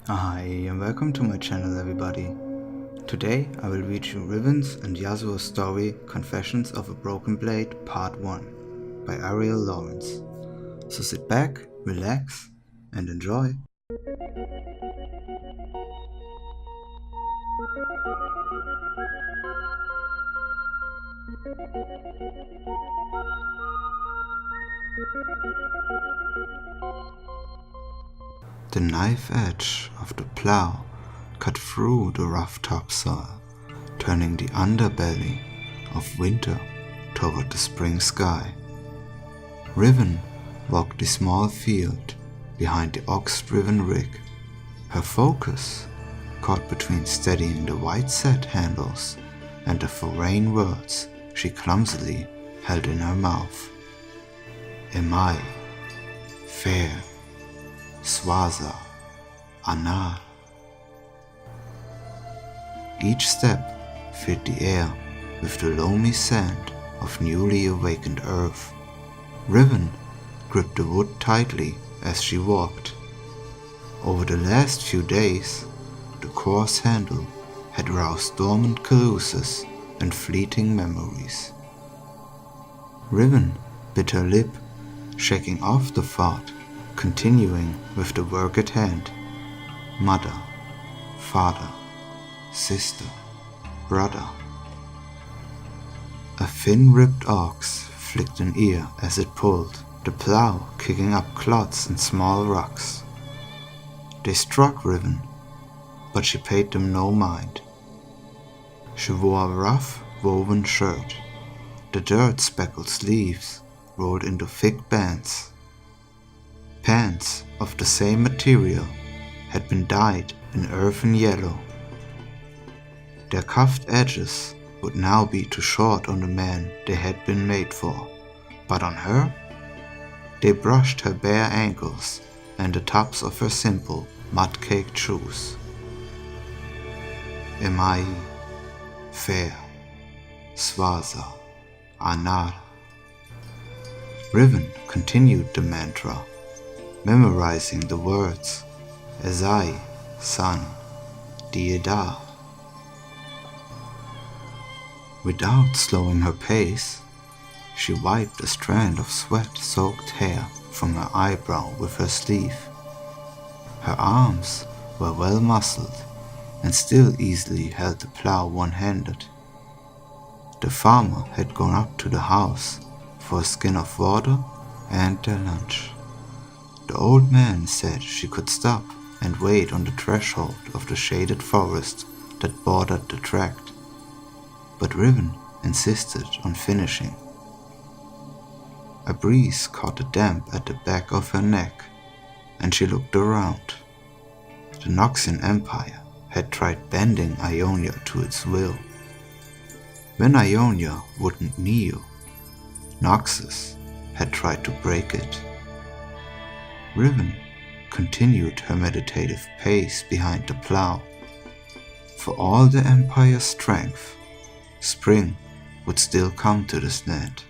Hi and welcome to my channel everybody. Today I will read you Riven's and Yasuo's story Confessions of a Broken Blade Part 1 by Ariel Lawrence. So sit back, relax and enjoy. The knife edge of the plow cut through the rough topsoil, turning the underbelly of winter toward the spring sky. Riven walked the small field behind the ox-driven rig, her focus caught between steadying the white set handles and the foreign words she clumsily held in her mouth. Am I fair? Swaza, Anar. Each step filled the air with the loamy sand of newly awakened earth. Riven gripped the wood tightly as she walked. Over the last few days, the coarse handle had roused dormant caruses and fleeting memories. Riven bit her lip, shaking off the thought, continuing with the work at hand. Mother, father, sister, brother. A thin-ribbed ox flicked an ear as it pulled, the plow kicking up clods and small rocks. They struck Riven, but she paid them no mind. She wore a rough, woven shirt. The dirt-speckled sleeves rolled into thick bands. Pants of the same material had been dyed an earthen yellow. Their cuffed edges would now be too short on the man they had been made for, but on her, they brushed her bare ankles and the tops of her simple, mud-caked shoes. Am I fair? Swaza, Anar. Riven continued the mantra, memorizing the words Ezai, San, Dieda. Without slowing her pace, she wiped a strand of sweat-soaked hair from her eyebrow with her sleeve. Her arms were well muscled and still easily held the plow one-handed. The farmer had gone up to the house for a skin of water and their lunch. The old man said she could stop and wait on the threshold of the shaded forest that bordered the tract, but Riven insisted on finishing. A breeze caught a damp at the back of her neck, and she looked around. The Noxian Empire had tried bending Ionia to its will. When Ionia wouldn't kneel, Noxus had tried to break it. Riven continued her meditative pace behind the plow. For all the Empire's strength, spring would still come to this land.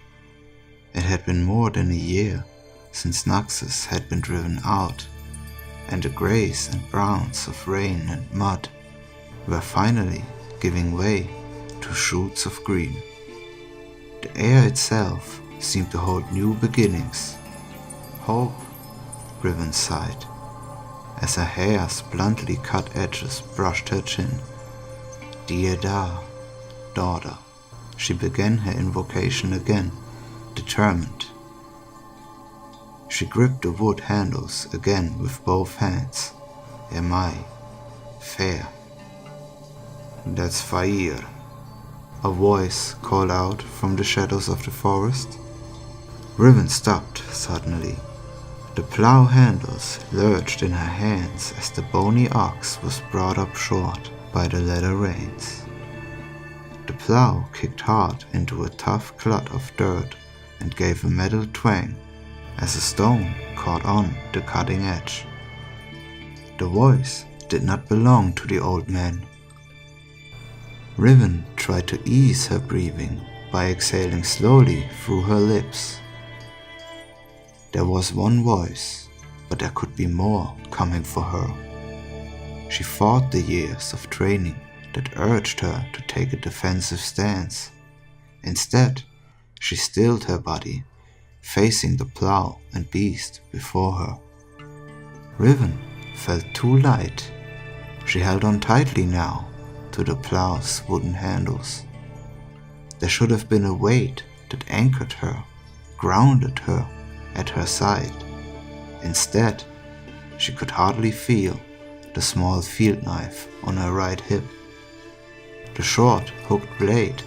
It had been more than a year since Noxus had been driven out, and the greys and browns of rain and mud were finally giving way to shoots of green. The air itself seemed to hold new beginnings. Hope, Riven sighed, as her hair's bluntly cut edges brushed her chin. Dieda, daughter. She began her invocation again, determined. She gripped the wood handles again with both hands. Am I fair? That's Fair, a voice called out from the shadows of the forest. Riven stopped suddenly. The plow handles lurched in her hands as the bony ox was brought up short by the leather reins. The plow kicked hard into a tough clod of dirt and gave a metal twang as a stone caught on the cutting edge. The voice did not belong to the old man. Riven tried to ease her breathing by exhaling slowly through her lips. There was one voice, but there could be more coming for her. She fought the years of training that urged her to take a defensive stance. Instead, she stilled her body, facing the plow and beast before her. Riven felt too light. She held on tightly now to the plow's wooden handles. There should have been a weight that anchored her, grounded her at her side. Instead, she could hardly feel the small field knife on her right hip. The short, hooked blade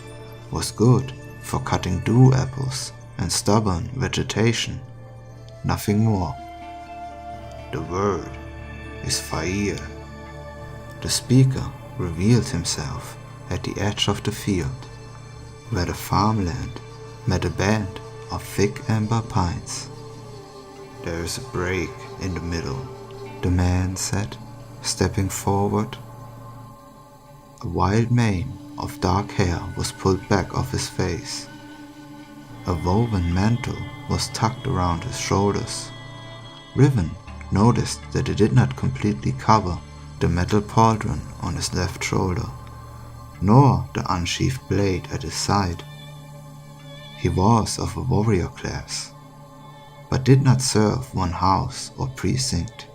was good for cutting dew apples and stubborn vegetation, nothing more. The word is Fire. The speaker revealed himself at the edge of the field, where the farmland met a band of thick amber pines. There is a break in the middle, the man said, stepping forward. A wild mane of dark hair was pulled back off his face. A woven mantle was tucked around his shoulders. Riven noticed that it did not completely cover the metal pauldron on his left shoulder, nor the unsheathed blade at his side. He was of a warrior class, but did not serve one house or precinct.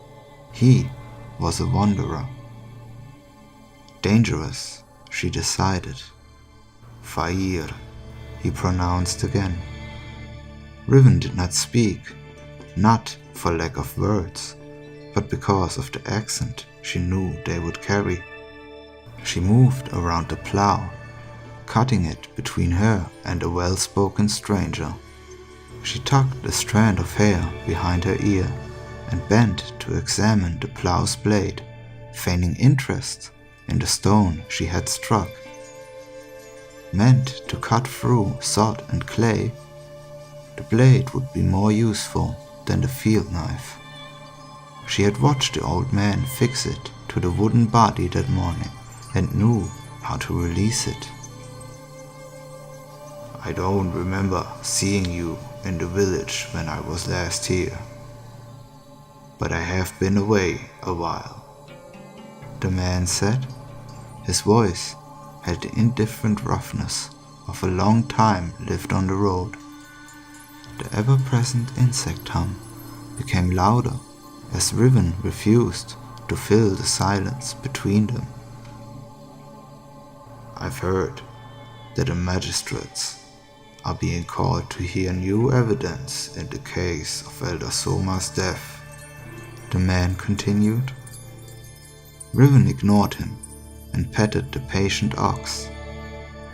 He was a wanderer. Dangerous, she decided. Fire, he pronounced again. Riven did not speak, not for lack of words, but because of the accent she knew they would carry. She moved around the plow, cutting it between her and a well-spoken stranger. She tucked a strand of hair behind her ear and bent to examine the plow's blade, feigning interest in the stone she had struck. Meant to cut through sod and clay, the blade would be more useful than the field knife. She had watched the old man fix it to the wooden body that morning and knew how to release it. I don't remember seeing you in the village when I was last here, but I have been away a while, the man said. His voice had the indifferent roughness of a long time lived on the road. The ever-present insect hum became louder as Riven refused to fill the silence between them. I've heard that the magistrates are being called to hear new evidence in the case of Elder Souma's death, the man continued. Riven ignored him and petted the patient ox.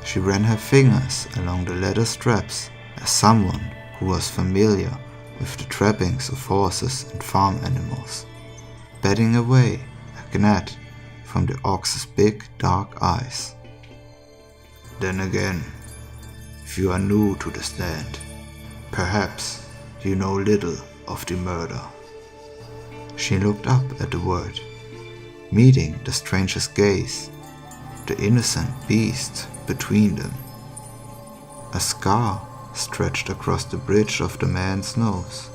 She ran her fingers along the leather straps as someone who was familiar with the trappings of horses and farm animals, batting away a gnat from the ox's big dark eyes. Then again, if you are new to this land, perhaps you know little of the murder. She looked up at the word, meeting the stranger's gaze, the innocent beast between them. A scar stretched across the bridge of the man's nose.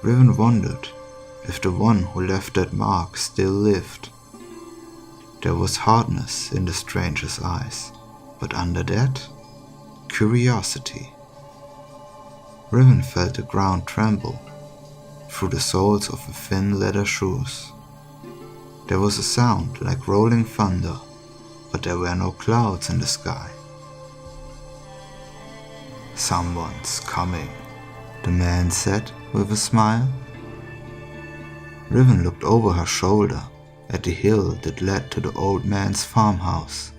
Riven wondered if the one who left that mark still lived. There was hardness in the stranger's eyes, but under that, curiosity. Riven felt the ground tremble through the soles of her thin leather shoes. There was a sound like rolling thunder, but there were no clouds in the sky. Someone's coming, the man said with a smile. Riven looked over her shoulder at the hill that led to the old man's farmhouse.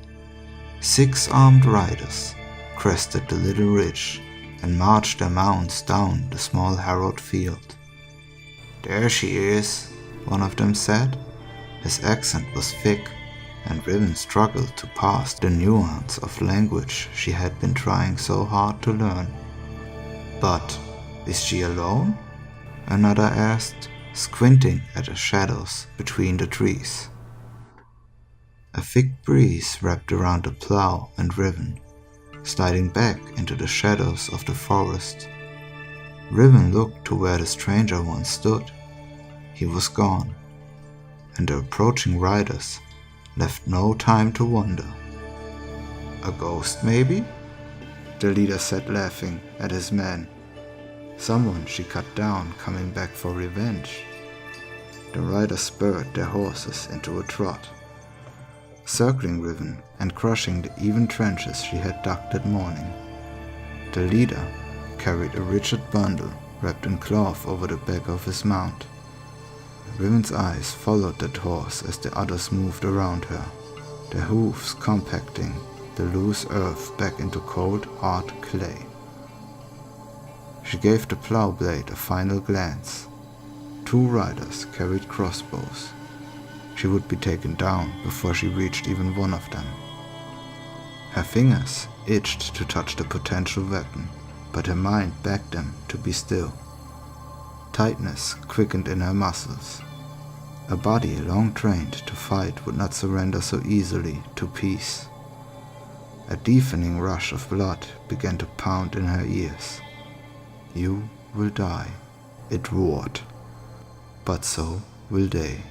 6 armed riders crested the little ridge and marched their mounts down the small harrowed field. There she is, one of them said. His accent was thick, and Riven struggled to pass the nuance of language she had been trying so hard to learn. But is she alone? Another asked, squinting at the shadows between the trees. A thick breeze wrapped around the plow and Riven, sliding back into the shadows of the forest. Riven looked to where the stranger once stood. He was gone, and the approaching riders left no time to wonder. "A ghost, maybe?" the leader said, laughing at his men. "Someone she cut down coming back for revenge." The riders spurred their horses into a trot, circling Riven and crushing the even trenches she had dug that morning. The leader carried a rigid bundle wrapped in cloth over the back of his mount. Riven's eyes followed that horse as the others moved around her, their hooves compacting the loose earth back into cold, hard clay. She gave the plow blade a final glance. 2 riders carried crossbows. She would be taken down before she reached even one of them. Her fingers itched to touch the potential weapon, but her mind begged them to be still. Tightness quickened in her muscles. A body long trained to fight would not surrender so easily to peace. A deafening rush of blood began to pound in her ears. "You will die," it roared. But so will they.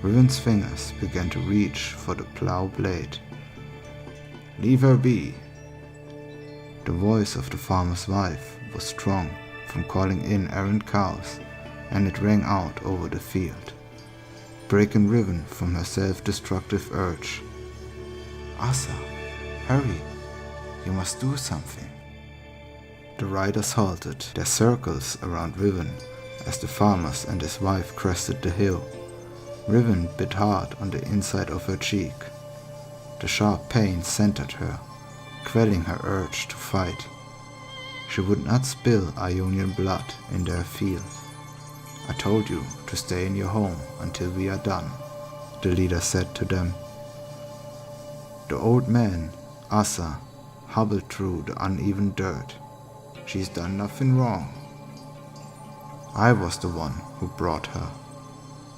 Riven's fingers began to reach for the plow blade. "Leave her be." The voice of the farmer's wife was strong from calling in errant cows, and it rang out over the field, breaking Riven from her self-destructive urge. "Asa, hurry, you must do something." The riders halted their circles around Riven as the farmer and his wife crested the hill. Riven bit hard on the inside of her cheek. The sharp pain centered her, quelling her urge to fight. She would not spill Ionian blood in their field. "I told you to stay in your home until we are done," the leader said to them. The old man, Asa, hobbled through the uneven dirt. "She's done nothing wrong." "I was the one who brought her,"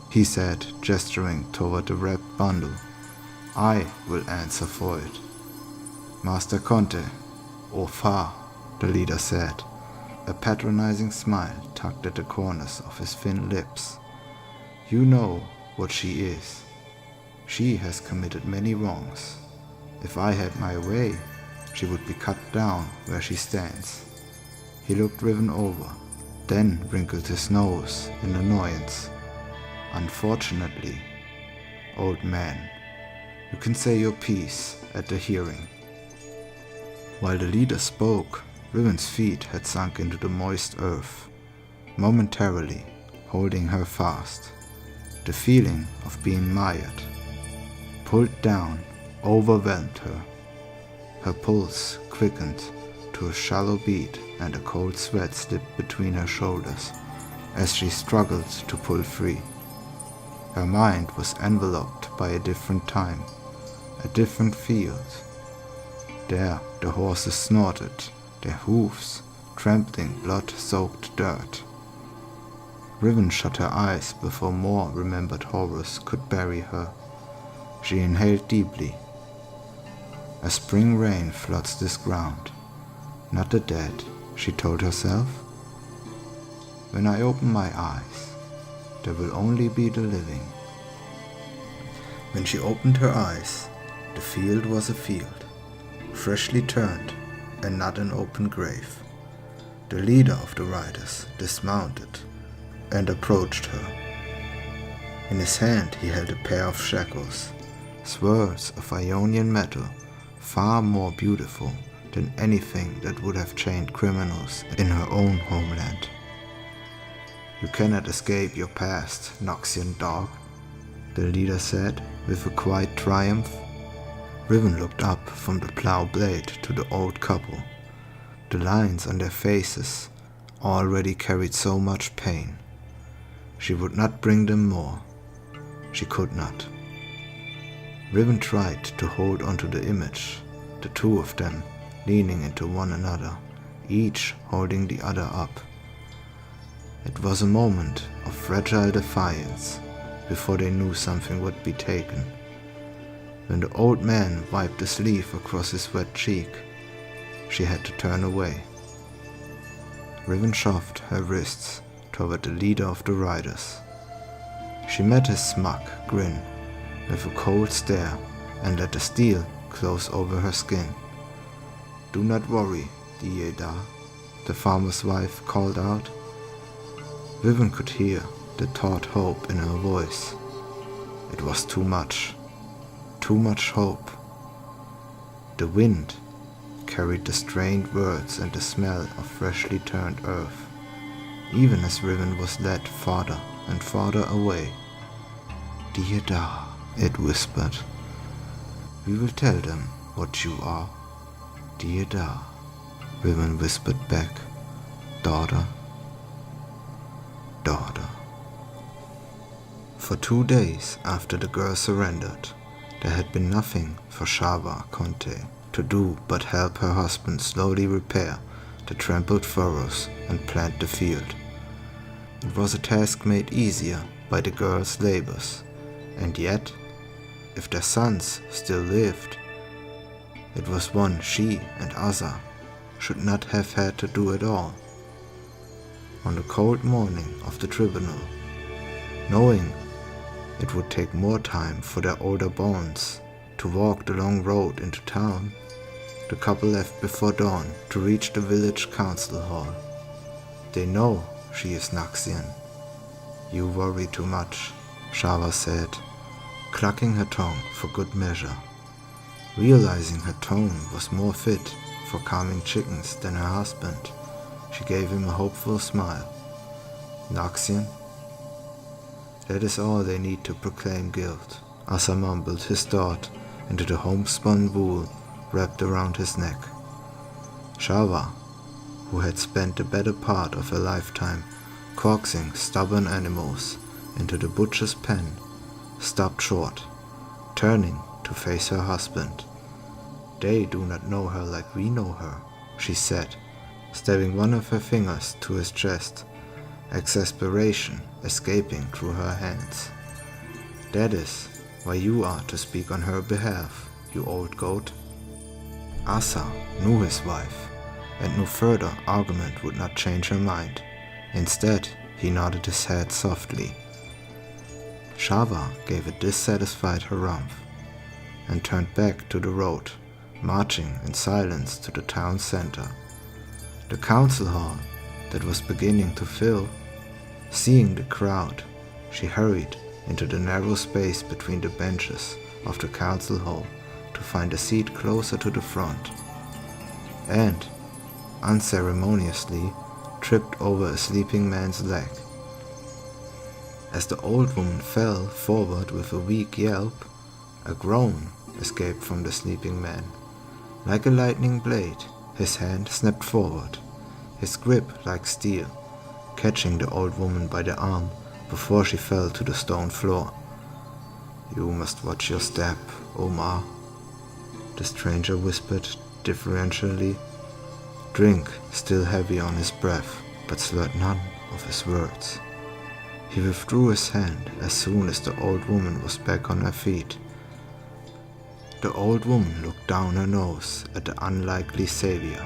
he said, gesturing toward the wrapped bundle. "I will answer for it." "Master Conte, au fa," the leader said, a patronizing smile tugged at the corners of his thin lips. "You know what she is. She has committed many wrongs. If I had my way, she would be cut down where she stands." He looked Riven over, then wrinkled his nose in annoyance. "Unfortunately, old man, you can say your piece at the hearing." While the leader spoke, Riven's feet had sunk into the moist earth, momentarily holding her fast. The feeling of being mired, pulled down, overwhelmed her. Her pulse quickened to a shallow beat and a cold sweat slipped between her shoulders as she struggled to pull free. Her mind was enveloped by a different time, a different field. There the horses snorted, their hooves trampling blood-soaked dirt. Riven shut her eyes before more remembered horrors could bury her. She inhaled deeply. A spring rain floods this ground. Not the dead, she told herself. When I open my eyes, there will only be the living. When she opened her eyes, the field was a field, freshly turned and not an open grave. The leader of the riders dismounted and approached her. In his hand he held a pair of shackles, swords of Ionian metal, far more beautiful than anything that would have chained criminals in her own homeland. "You cannot escape your past, Noxian dog," the leader said with a quiet triumph. Riven looked up from the plow blade to the old couple. The lines on their faces already carried so much pain. She would not bring them more. She could not. Riven tried to hold onto the image, the two of them leaning into one another, each holding the other up. It was a moment of fragile defiance before they knew something would be taken. When the old man wiped the sleeve across his wet cheek, she had to turn away. Riven shoved her wrists toward the leader of the riders. She met his smug grin with a cold stare and let the steel close over her skin. "Do not worry, Dieda," the farmer's wife called out. Riven could hear the taut hope in her voice. It was too much hope. The wind carried the strained words and the smell of freshly turned earth, even as Riven was led farther and farther away. "Dieda," it whispered. "We will tell them what you are." "Dieda," Riven whispered back. "Daughter, daughter." For 2 days after the girl surrendered, there had been nothing for Shava Conte to do but help her husband slowly repair the trampled furrows and plant the field. It was a task made easier by the girl's labors, and yet, if their sons still lived, it was one she and Asa should not have had to do at all. On the cold morning of the tribunal, knowing it would take more time for their older bonds to walk the long road into town, the couple left before dawn to reach the village council hall. "They know she is Noxian. You worry too much," Shava said, clucking her tongue for good measure. Realizing her tone was more fit for calming chickens than her husband, she gave him a hopeful smile. "Noxian? That is all they need to proclaim guilt." Asa mumbled his thought into the homespun wool wrapped around his neck. Shava, who had spent the better part of her lifetime coaxing stubborn animals into the butcher's pen, stopped short, turning to face her husband. "They do not know her like we know her," she said, stabbing one of her fingers to his chest, exasperation escaping through her hands. "That is why you are to speak on her behalf, you old goat." Asa knew his wife, and no further argument would not change her mind. Instead, he nodded his head softly. Shava gave a dissatisfied harumph and turned back to the road, marching in silence to the town center. The council hall that was beginning to fill. Seeing the crowd, she hurried into the narrow space between the benches of the council hall to find a seat closer to the front, and unceremoniously tripped over a sleeping man's leg. As the old woman fell forward with a weak yelp, a groan escaped from the sleeping man. Like a lightning blade, his hand snapped forward, his grip like steel, catching the old woman by the arm before she fell to the stone floor. "You must watch your step, Omar," the stranger whispered deferentially, drink still heavy on his breath, but slurred none of his words. He withdrew his hand as soon as the old woman was back on her feet. The old woman looked down her nose at the unlikely savior,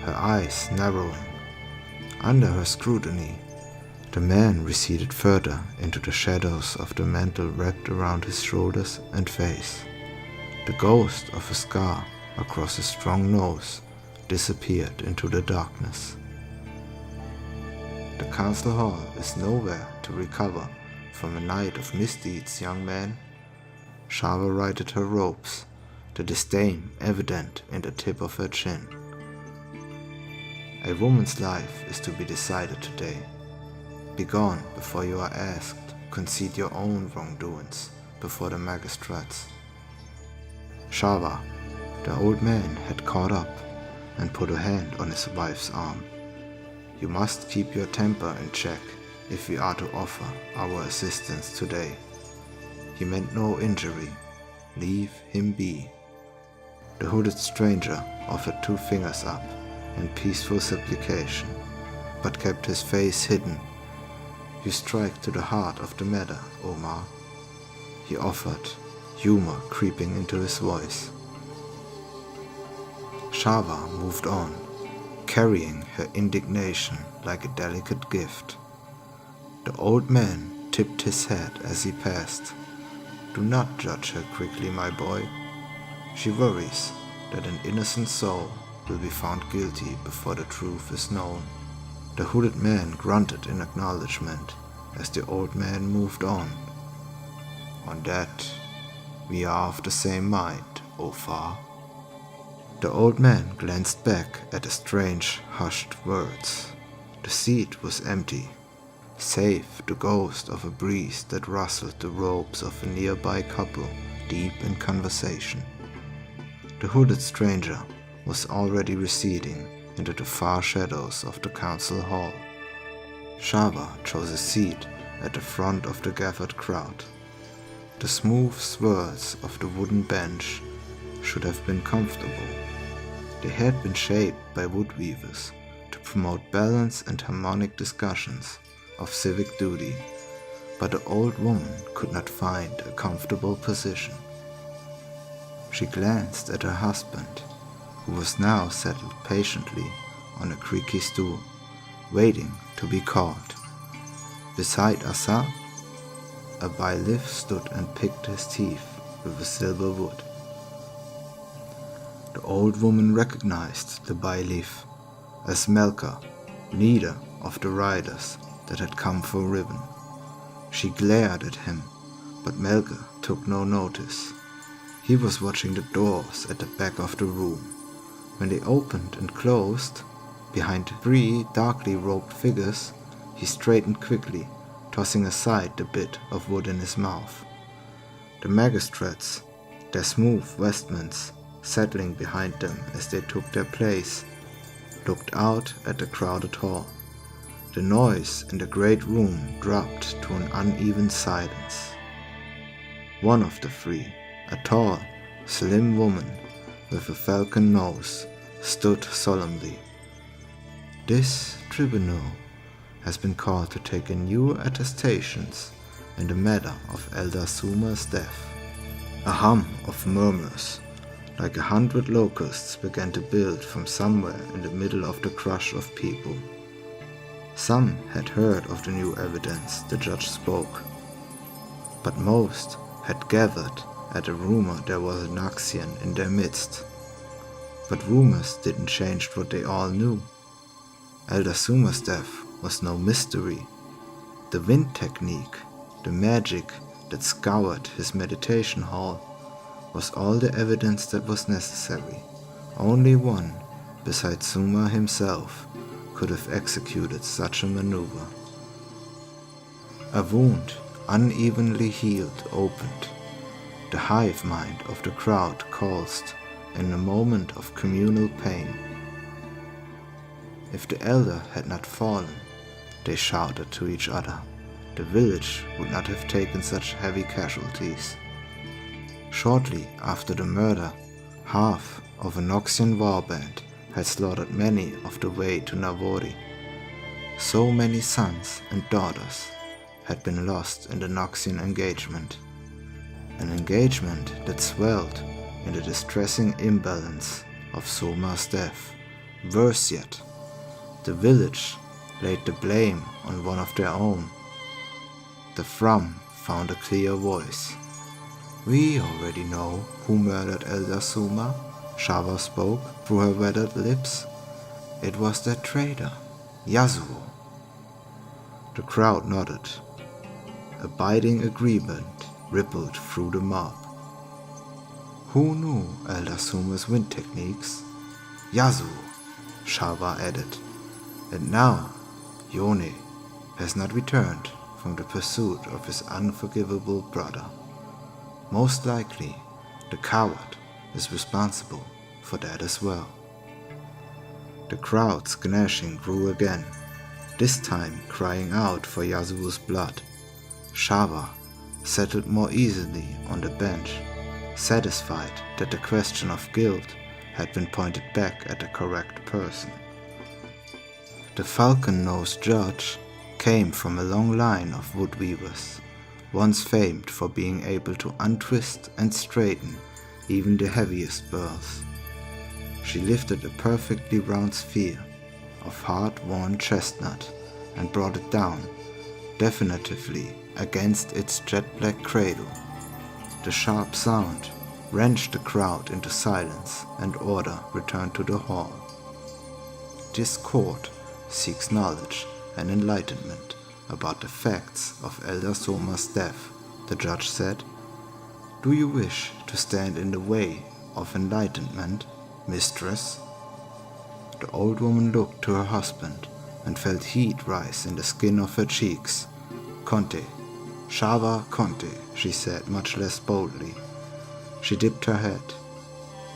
her eyes narrowing. Under her scrutiny, the man receded further into the shadows of the mantle wrapped around his shoulders and face. The ghost of a scar across his strong nose disappeared into the darkness. "The council hall is nowhere to recover from a night of misdeeds, young man." Shava righted her robes, the disdain evident in the tip of her chin. "A woman's life is to be decided today. Begone before you are asked. Concede your own wrongdoings before the magistrates." Shava, the old man, had caught up and put a hand on his wife's arm. "You must keep your temper in check if we are to offer our assistance today. He meant no injury. Leave him be." The hooded stranger offered 2 fingers up in peaceful supplication, but kept his face hidden. "You strike to the heart of the matter, Omar," he offered, humor creeping into his voice. Shava moved on, carrying her indignation like a delicate gift. The old man tipped his head as he passed. Do not judge her quickly, my boy. She worries that an innocent soul will be found guilty before the truth is known. The hooded man grunted in acknowledgement as the old man moved on. On that, we are of the same mind, O Far. The old man glanced back at the strange, hushed words. The seat was empty, save the ghost of a breeze that rustled the robes of a nearby couple deep in conversation. The hooded stranger was already receding into the far shadows of the council hall. Shava chose a seat at the front of the gathered crowd. The smooth swirls of the wooden bench should have been comfortable. They had been shaped by woodweavers to promote balance and harmonic discussions of civic duty, but the old woman could not find a comfortable position. She glanced at her husband, who was now settled patiently on a creaky stool, waiting to be called. Beside Asa, a bailiff stood and picked his teeth with a silver wood. The old woman recognized the bailiff as Melka, leader of the riders that had come for Riven. She glared at him, but Melka took no notice. He was watching the doors at the back of the room. When they opened and closed, behind 3 darkly robed figures, he straightened quickly, tossing aside the bit of wood in his mouth. The magistrates, their smooth vestments settling behind them as they took their place, looked out at the crowded hall. The noise in the great room dropped to an uneven silence. One of the 3, a tall, slim woman with a falcon nose, stood solemnly. This tribunal has been called to take a new attestations in the matter of Elder Souma's death. A hum of murmurs, like 100 locusts, began to build from somewhere in the middle of the crush of people. Some had heard of the new evidence the judge spoke, but most had gathered at a rumor there was a noxian in their midst. But rumors didn't change what they all knew. Elder Souma's death was no mystery. The wind technique, the magic that scoured his meditation hall, was all the evidence that was necessary. Only one, besides Souma himself, could have executed such a maneuver. A wound, unevenly healed, opened. The hive mind of the crowd convulsed in a moment of communal pain. If the elder had not fallen, they shouted to each other, the village would not have taken such heavy casualties. Shortly after the murder, half of a Noxian warband had slaughtered many of the way to Navori. So many sons and daughters had been lost in the Noxian engagement. An engagement that swelled in the distressing imbalance of Souma's death. Worse yet, the village laid the blame on one of their own. The Frum found a clear voice. We already know who murdered Elder Souma, Shava spoke through her weathered lips. It was that traitor, Yasuo. The crowd nodded. A biting agreement rippled through the mob. Who knew Elder Souma's wind techniques? Yasuo, Shava added. And now, Yone has not returned from the pursuit of his unforgivable brother. Most likely, the coward is responsible for that as well. The crowd's gnashing grew again, this time crying out for Yasuo's blood. Shava settled more easily on the bench, satisfied that the question of guilt had been pointed back at the correct person. The falcon-nosed judge came from a long line of woodweavers, once famed for being able to untwist and straighten even the heaviest burls. She lifted a perfectly round sphere of hard-worn chestnut and brought it down, definitively against its jet-black cradle. The sharp sound wrenched the crowd into silence, and order returned to the hall. This court seeks knowledge and enlightenment about the facts of Elder Souma's death, the judge said. Do you wish to stand in the way of enlightenment, mistress? The old woman looked to her husband and felt heat rise in the skin of her cheeks. Conte, Shava Conte, she said much less boldly. She dipped her head.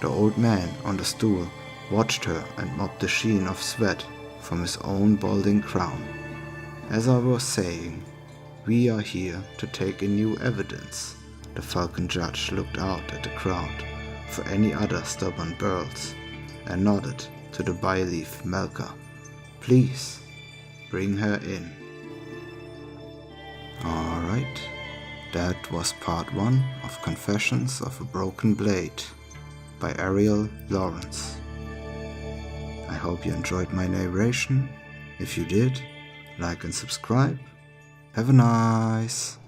The old man on the stool watched her and mopped the sheen of sweat from his own balding crown. As I was saying, we are here to take in new evidence. The falcon judge looked out at the crowd for any other stubborn birds and nodded to the byleaf milker. Please, bring her in. Alright, that was part 1 of Confessions of a Broken Blade by Ariel Lawrence. I hope you enjoyed my narration. If you did, like and subscribe. Have a nice